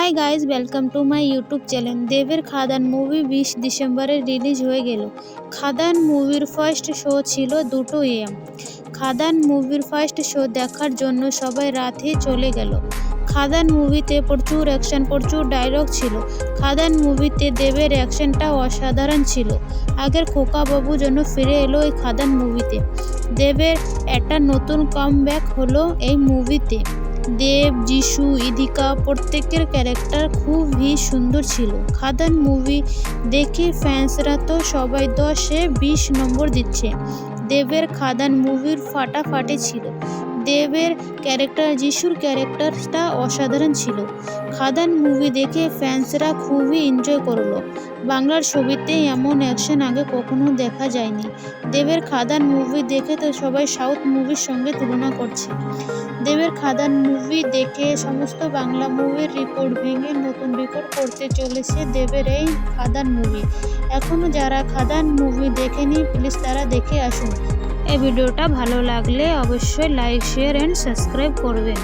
Hi guys, welcome to my YouTube channel. দেবের খাদান movie 20 ডিসেম্বরে release হয়ে গেল। খাদান মুভির ফার্স্ট শো ছিল 2 AM। খাদান মুভির ফার্স্ট শো দেখার জন্য সবাই রাতে চলে গেল। খাদান মুভিতে প্রচুর অ্যাকশন, প্রচুর ডায়লগ ছিল। খাদান মুভিতে দেবের অ্যাকশনটাও অসাধারণ ছিল। আগের খোকা বাবু যেন ফিরে এলো এই খাদান মুভিতে। দেবের একটা নতুন কামব্যাক হলো এই মুভিতে। দেব, যিশু, ইদিকা প্রত্যেকের ক্যারেক্টার খুবই সুন্দর ছিল। খাদান মুভি দেখে ফ্যান্সরা তো সবাই 10-এ 20 নম্বর দিচ্ছে। দেবের খাদান মুভির ফাটাফাটি ছিল। দেবের ক্যারেক্টার, যিশুর ক্যারেক্টারটা অসাধারণ ছিল। খাদান মুভি দেখে ফ্যান্সরা খুবই এনজয় করলো। বাংলার ছবিতে এমন অ্যাকশন আগে কখনো দেখা যায়নি। দেবের খাদান মুভি দেখে তো সবাই সাউথ মুভির সঙ্গে তুলনা করছে। দেবের খাদান মুভি দেখে সমস্ত বাংলা মুভির রেকর্ড ভেঙে নতুন রেকর্ড করতে চলেছে দেবের এই খাদান মুভি। এখনও যারা খাদান মুভি দেখেনি, প্লিজ তারা দেখে আসুন। এই ভিডিওটা ভালো লাগলে অবশ্যই লাইক, শেয়ার অ্যান্ড সাবস্ক্রাইব করবেন।